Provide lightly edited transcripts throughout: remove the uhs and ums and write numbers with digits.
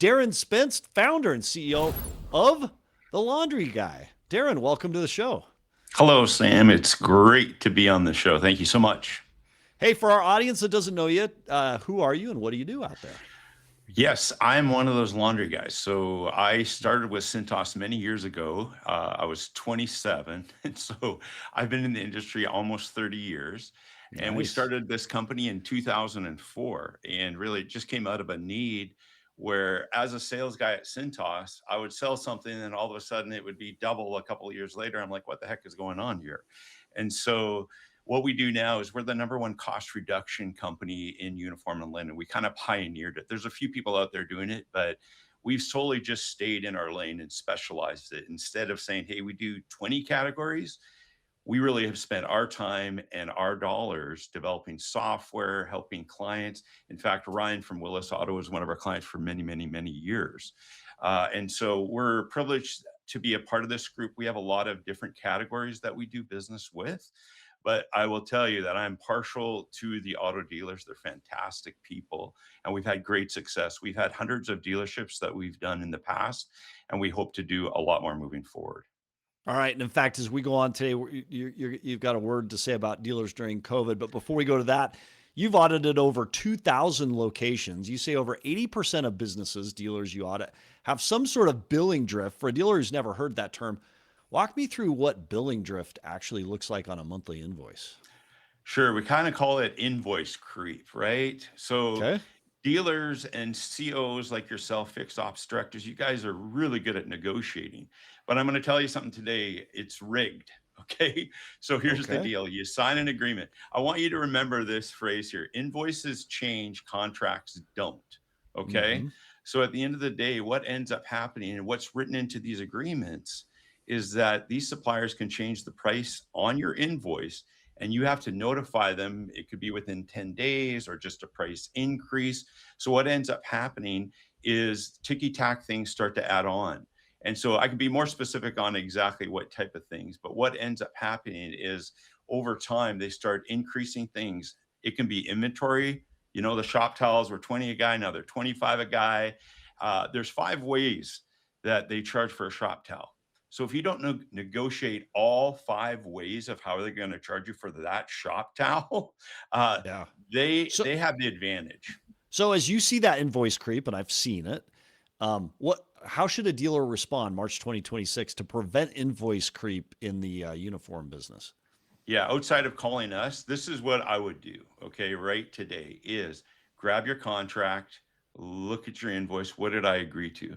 Darren Spence, founder and CEO of The Laundry Guy. Darren, welcome to the show. Hello, Sam. It's great to be on the show. Thank you so much. Hey, for our audience that doesn't know you, who are you and what do you do out there? Yes, I'm one of those laundry guys. So I started with Cintas many years ago. I was 27. And so I've been in the industry almost 30 years. And we Nice. started this company in 2004. And really, it just came out of a need where, as a sales guy at Cintas, I would sell something and all of a sudden it would be double a couple of years later. I'm like, what the heck is going on here? And so what we do now is we're the number one cost reduction company in uniform and linen. We kind of pioneered it. There's a few people out there doing it, but we've solely just stayed in our lane and specialized it. Instead of saying, hey, we do 20 categories, we really have spent our time and our dollars developing software, helping clients. In fact, Ryan from Willis Auto was one of our clients for many, many, many years. And so we're privileged to be a part of this group. We have a lot of different categories that we do business with. But I will tell you that I'm partial to the auto dealers. They're fantastic people, and we've had great success. We've had hundreds of dealerships that we've done in the past, and we hope to do a lot more moving forward. All right. And in fact, as we go on today, you've got a word to say about dealers during COVID. But before we go to that, you've audited over 2,000 locations. You say over 80% of businesses, dealers you audit, have some sort of billing drift. For a dealer who's never heard that term, walk me through what billing drift actually looks like on a monthly invoice. Sure, we kind of call it invoice creep, right? So Okay. dealers and COs like yourself, fixed ops directors, you guys are really good at negotiating. But I'm going to tell you something today, it's rigged. Okay. So here's the Okay. deal. You sign an agreement. I want you to remember this phrase here. Invoices change, contracts don't. Okay. Mm-hmm. So at the end of the day, what ends up happening and what's written into these agreements is that these suppliers can change the price on your invoice and you have to notify them. It could be within 10 days or just a price increase. So what ends up happening is ticky tack things start to add on. And so I can be more specific on exactly what type of things, but what ends up happening is over time they start increasing things. It can be inventory. You know, the shop towels were 20 a guy, now they're 25 a guy. There's 5 ways that they charge for a shop towel. So if you don't negotiate all 5 ways of how they're going to charge you for that shop towel, uh, Yeah. they So, they have the advantage. so as you see that invoice creep, and I've seen it, how should a dealer respond March 2026 to prevent invoice creep in the uniform business? Yeah, outside of calling us, this is what I would do. Okay, right today is grab your contract, look at your invoice. What did I agree to?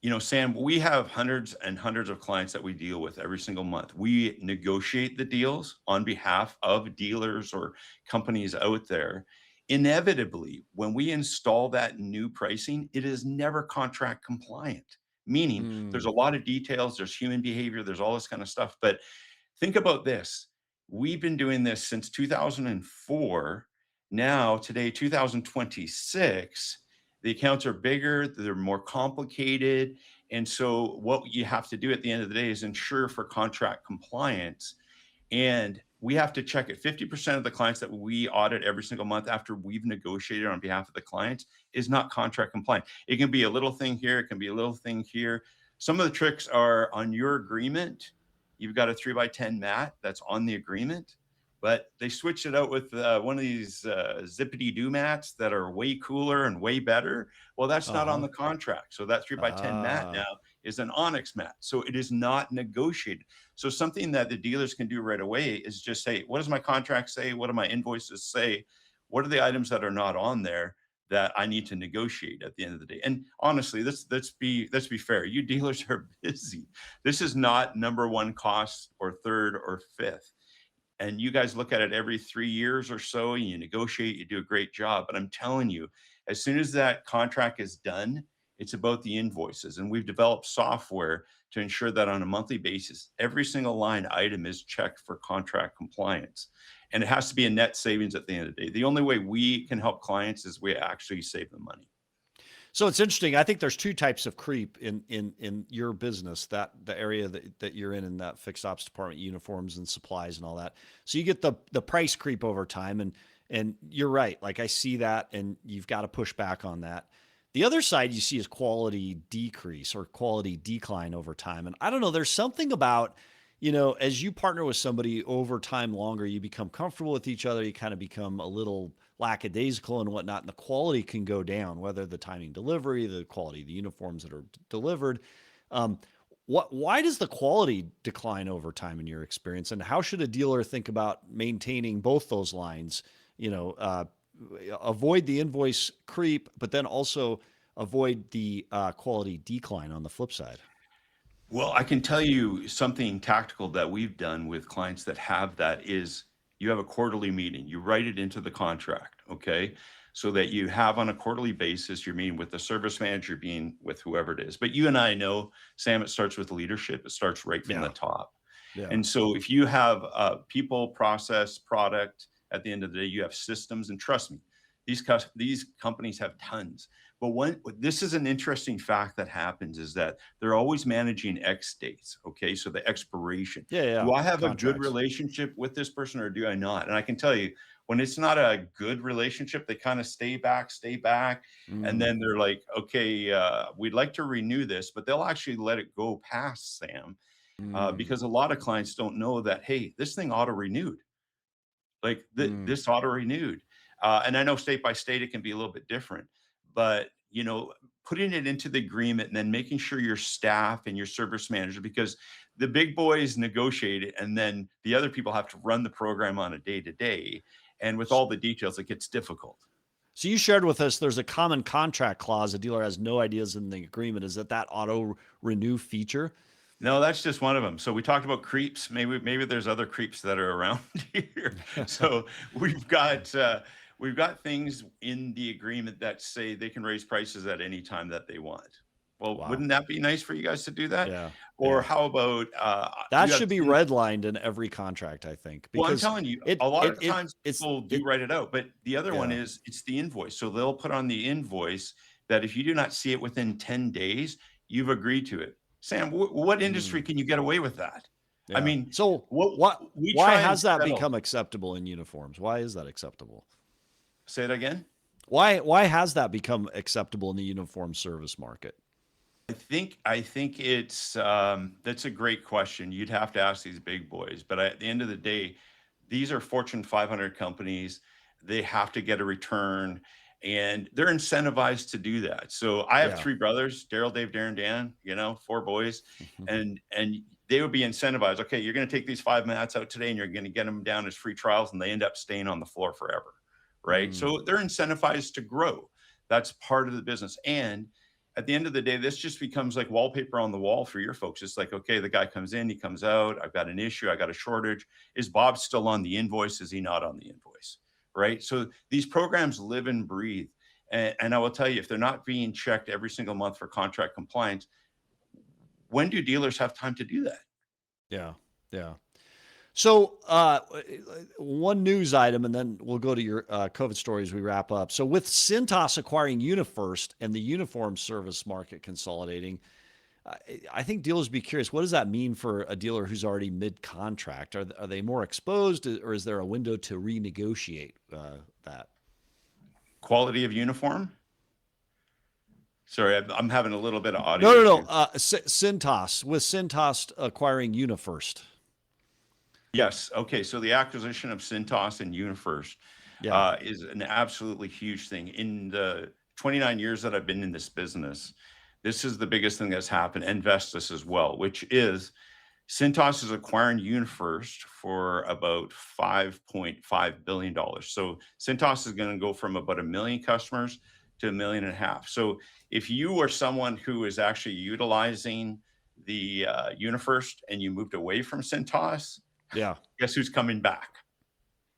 You know, Sam, we have hundreds and hundreds of clients that we deal with every single month. We negotiate the deals on behalf of dealers or companies out there. Inevitably, when we install that new pricing, it is never contract compliant, meaning there's Mm, a lot of details, there's human behavior, there's all this kind of stuff. But think about this. We've been doing this since 2004. Now, today, 2026, the accounts are bigger, they're more complicated. And so, what you have to do at the end of the day is ensure for contract compliance. And we have to check it. 50% of the clients that we audit every single month after we've negotiated on behalf of the clients is not contract compliant. It can be a little thing here, it can be a little thing here. Some of the tricks are on your agreement. You've got a 3x10 mat that's on the agreement, but they switched it out with one of these zippity doo mats that are way cooler and way better. Well, that's not on uh-huh. the contract. So that 3x10 mat Ah, now is an onyx mat. So it is not negotiated. So something that the dealers can do right away is just say, what does my contract say? What do my invoices say? What are the items that are not on there that I need to negotiate at the end of the day? And honestly, let's be fair. You dealers are busy. This is not number one cost or third or fifth. And you guys look at it every 3 years or so, and you negotiate, you do a great job. But I'm telling you, as soon as that contract is done, it's about the invoices. And we've developed software to ensure that on a monthly basis, every single line item is checked for contract compliance. And it has to be a net savings at the end of the day. The only way we can help clients is we actually save them money. so it's interesting. I think there's two types of creep in your business, that the area that you're in that fixed ops department, uniforms and supplies and all that. So you get the price creep over time, and you're right. Like I see that, and you've got to push back on that. The other side you see is quality decrease or quality decline over time. And I don't know, there's something about, as you partner with somebody over time longer, you become comfortable with each other, you kind of become a little lackadaisical and whatnot, and the quality can go down, whether the timing delivery, the quality of the uniforms that are delivered. Um, why does the quality decline over time in your experience? And how should a dealer think about maintaining both those lines? You know, uh, Avoid the invoice creep, but then also avoid the quality decline on the flip side. Well, I can tell you something tactical that we've done with clients that have that is you have a quarterly meeting. You write it into the contract, okay? So that you have on a quarterly basis, you're meeting with the service manager, being with whoever it is. But you and I know, Sam, it starts with leadership. It starts right from the Yeah, top. yeah, And so if you have people, process, product, at the end of the day, you have systems. And trust me, these companies have tons. But this is an interesting fact that happens is that they're always managing X dates. Okay, so the expiration. yeah, yeah. Do I have a good Contracts. relationship with this person or do I not? And I can tell you, when it's not a good relationship, they kind of stay back, and Mm, then they're like, okay, we'd like to renew this, but they'll actually let it go past, Sam, mm, because a lot of clients don't know that, hey, this thing auto renewed. Like mm. this auto renewed. And I know state by state it can be a little bit different, but putting it into the agreement and then making sure your staff and your service manager, because the big boys negotiate it, and then the other people have to run the program on a day to day. And with all the details, it gets difficult. So you shared with us there's a common contract clause. A dealer has no ideas in the agreement. Is that auto renew feature? No, that's just one of them. So we talked about creeps. Maybe there's other creeps that are around here. So we've got we've got things in the agreement that say they can raise prices at any time that they want. Well, Wow. wouldn't that be nice for you guys to do that? Yeah. Or Yeah. how about That you have should be things? redlined in every contract, I think, Well, I'm because telling you, it a lot it of it times it's people do it write it out, but the other one yeah. is it's the invoice. So they'll put on the invoice that if you do not see it within 10 days, you've agreed to it. Sam, what industry Mm. can you get away with that? I Yeah. mean, So what we why try and has that settle. become acceptable in uniforms? Why is that acceptable? Say it again. Why has that become acceptable in the uniform service market? I think it's that's a great question. You'd have to ask these big boys, but at the end of the day, these are Fortune 500 companies. They have to get a return, and they're incentivized to do that. So I have Yeah. three brothers: Daryl, Dave, Darren, Dan. Four boys, and they would be incentivized. Okay, you're going to take these five mats out today, and you're going to get them down as free trials, and they end up staying on the floor forever, right? Mm. So they're incentivized to grow. That's part of the business, and at the end of the day, this just becomes like wallpaper on the wall for your folks. It's like, okay, the guy comes in, he comes out. I've got an issue. I got a shortage. Is Bob still on the invoice? Is he not on the invoice? Right. So these programs live and breathe. And I will tell you, if they're not being checked every single month for contract compliance, when do dealers have time to do that? Yeah. Yeah. So, one news item, and then we'll go to your COVID stories. We wrap up. So, with Cintas acquiring UniFirst and the uniform service market consolidating, I think dealers be curious. What does that mean for a dealer who's already mid-contract? Are they more exposed, or is there a window to renegotiate that? Quality of uniform? Sorry, I'm having a little bit of No, audio no, no. issue. Cintas with Cintas acquiring UniFirst. Yes. Okay. So the acquisition of Cintas and UniFirst Yeah, is an absolutely huge thing. In the 29 years that I've been in this business, this is the biggest thing that's happened, and Vestas as well, which is Cintas is acquiring UniFirst for about $5.5 billion. So Cintas is going to go from about a million customers to 1.5 million. So if you are someone who is actually utilizing the UniFirst and you moved away from Cintas, yeah. guess who's coming back?